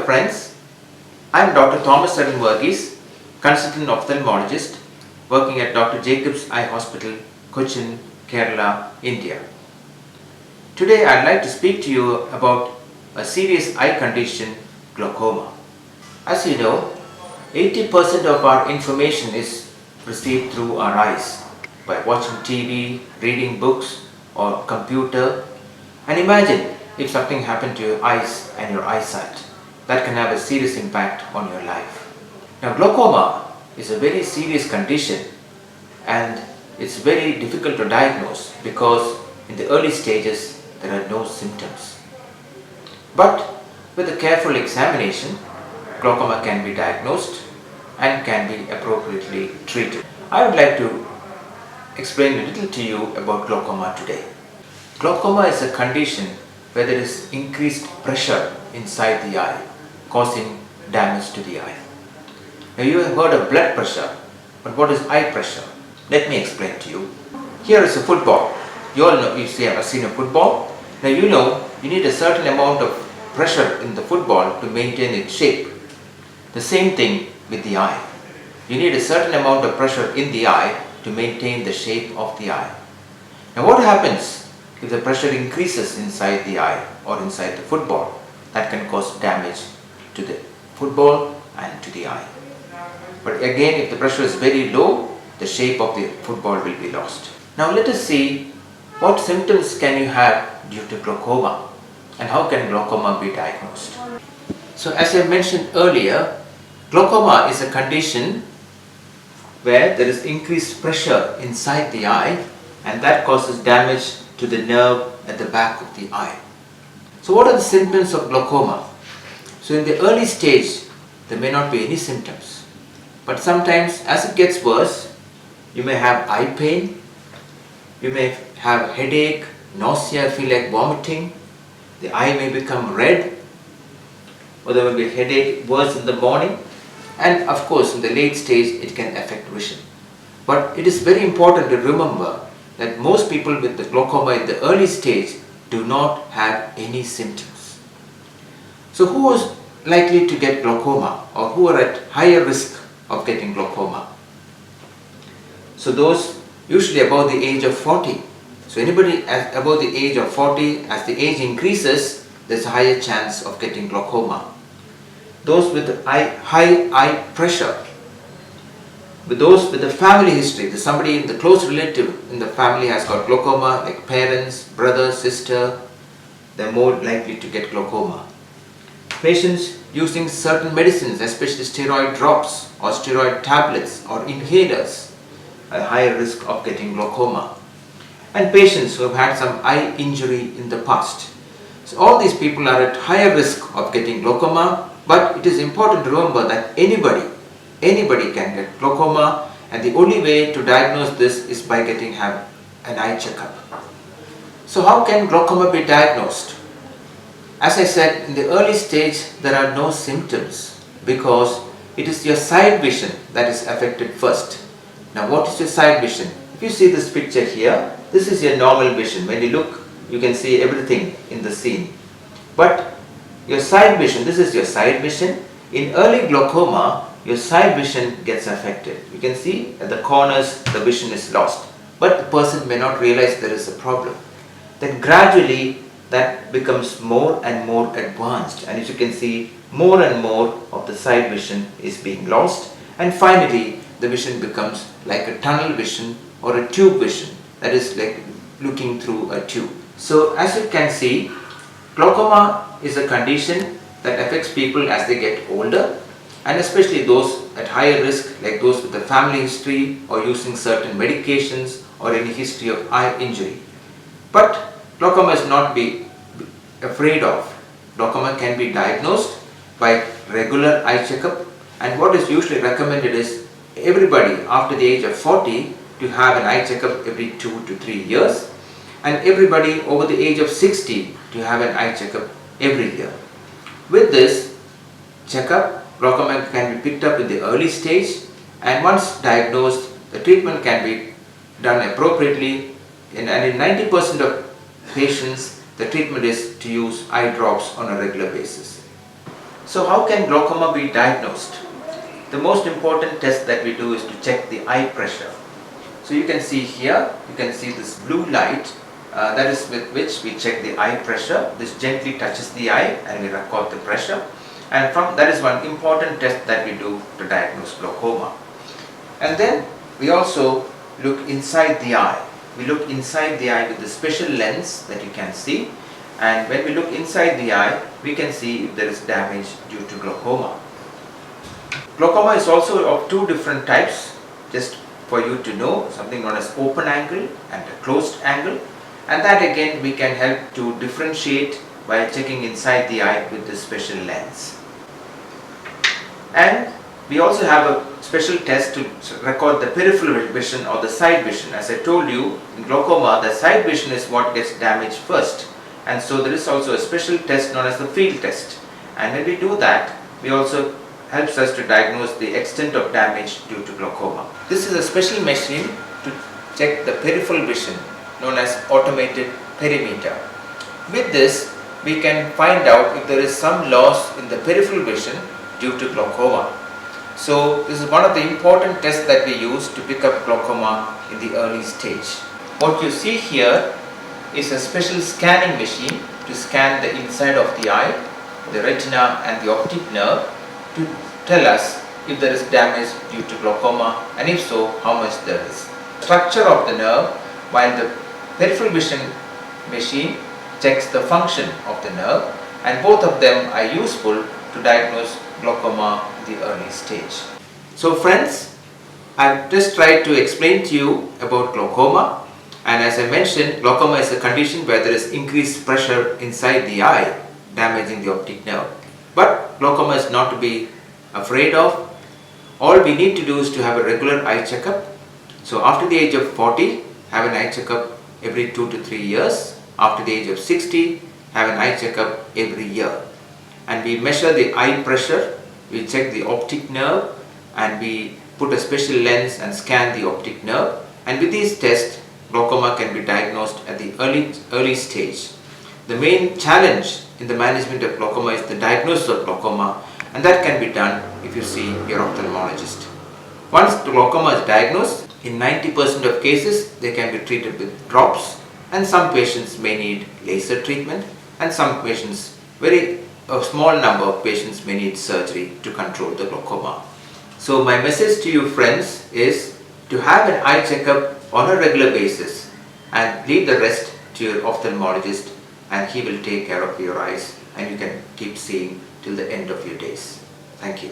Hello friends, I am Dr. Thomas Arun Varghese, consultant ophthalmologist working at Dr. Jacobs Eye Hospital, Cochin, Kerala, India. Today I would like to speak to you about a serious eye condition, glaucoma. As you know, 80% of our information is received through our eyes by watching TV, reading books or computer. And imagine if something happened to your eyes and your eyesight. That can have a serious impact on your life. Now, glaucoma is a very serious condition and it's very difficult to diagnose because in the early stages there are no symptoms. But with a careful examination, glaucoma can be diagnosed and can be appropriately treated. I would like to explain a little to you about glaucoma today. Glaucoma is a condition where there is increased pressure inside the eye, causing damage to the eye. Now you have heard of blood pressure, but what is eye pressure? Let me explain to you. Here is a football. You all know, have seen a football. Now you know you need a certain amount of pressure in the football to maintain its shape. The same thing with the eye. You need a certain amount of pressure in the eye to maintain the shape of the eye. Now what happens if the pressure increases inside the eye or inside the football? That can cause damage to the football and to the eye. But again, if the pressure is very low, the shape of the football will be lost. Now let us see what symptoms can you have due to glaucoma and how can glaucoma be diagnosed. So as I mentioned earlier, glaucoma is a condition where there is increased pressure inside the eye and that causes damage to the nerve at the back of the eye. So what are the symptoms of glaucoma? So in the early stage, there may not be any symptoms. But sometimes as it gets worse, you may have eye pain, you may have headache, nausea, feel like vomiting, the eye may become red, or there will be headache worse in the morning, and of course in the late stage it can affect vision. But it is very important to remember that most people with the glaucoma in the early stage do not have any symptoms. So who is likely to get glaucoma or who are at higher risk of getting glaucoma? So those usually above the age of 40. So anybody above the age of 40, as the age increases, there's a higher chance of getting glaucoma. Those with high eye pressure, with those with a family history, somebody in the close relative in the family has got glaucoma, like parents, brother, sister, they're more likely to get glaucoma. Patients using certain medicines, especially steroid drops or steroid tablets or inhalers, are higher risk of getting glaucoma. And patients who have had some eye injury in the past. So all these people are at higher risk of getting glaucoma, but it is important to remember that anybody can get glaucoma, and the only way to diagnose this is by have an eye checkup. So how can glaucoma be diagnosed? As I said, in the early stage there are no symptoms because it is your side vision that is affected first. Now what is your side vision? If you see this picture here, this is your normal vision. When you look, you can see everything in the scene. But your side vision, this is your side vision. In early glaucoma, your side vision gets affected. You can see at the corners the vision is lost, but the person may not realize there is a problem. Then gradually that becomes more and more advanced, and as you can see, more and more of the side vision is being lost, and finally the vision becomes like a tunnel vision or a tube vision, that is like looking through a tube. So as you can see, glaucoma is a condition that affects people as they get older, and especially those at higher risk, like those with a family history or using certain medications or any history of eye injury. But glaucoma is not be afraid of. Glaucoma can be diagnosed by regular eye checkup, and what is usually recommended is everybody after the age of 40 to have an eye checkup every 2 to 3 years, and everybody over the age of 60 to have an eye checkup every year. With this checkup, glaucoma can be picked up in the early stage, and once diagnosed, the treatment can be done appropriately, and in 90% of patients, the treatment is to use eye drops on a regular basis. So how can glaucoma be diagnosed? The most important test that we do is to check the eye pressure. So you can see here, you can see this blue light, that is with which we check the eye pressure. This gently touches the eye and we record the pressure. And that is one important test that we do to diagnose glaucoma. And then we also look inside the eye. We look inside the eye with a special lens that you can see. And when we look inside the eye, we can see if there is damage due to glaucoma. Glaucoma is also of two different types, just for you to know, something known as open angle and a closed angle. And that again we can help to differentiate by checking inside the eye with this special lens. And we also have a special test to record the peripheral vision or the side vision. As I told you, in glaucoma, the side vision is what gets damaged first. And so there is also a special test known as the field test. And when we do that, we also helps us to diagnose the extent of damage due to glaucoma. This is a special machine to check the peripheral vision known as automated perimeter. With this, we can find out if there is some loss in the peripheral vision due to glaucoma. So this is one of the important tests that we use to pick up glaucoma in the early stage. What you see here is a special scanning machine to scan the inside of the eye, the retina and the optic nerve to tell us if there is damage due to glaucoma, and if so, how much there is. Structure of the nerve, while the peripheral vision machine checks the function of the nerve, and both of them are useful to diagnose glaucoma in the early stage. So friends, I've just tried to explain to you about glaucoma, and as I mentioned, glaucoma is a condition where there is increased pressure inside the eye, damaging the optic nerve. But glaucoma is not to be afraid of. All we need to do is to have a regular eye checkup. So after the age of 40, have an eye checkup every 2 to 3 years. After the age of 60, have an eye checkup every year. And we measure the eye pressure, we check the optic nerve, and we put a special lens and scan the optic nerve. And with these tests, glaucoma can be diagnosed at the early stage. The main challenge in the management of glaucoma is the diagnosis of glaucoma, and that can be done if you see your ophthalmologist. Once the glaucoma is diagnosed, in 90% of cases they can be treated with drops, and some patients may need laser treatment, and some patients, a small number of patients may need surgery to control the glaucoma. So my message to you friends is to have an eye checkup on a regular basis and leave the rest to your ophthalmologist, and he will take care of your eyes and you can keep seeing till the end of your days. Thank you.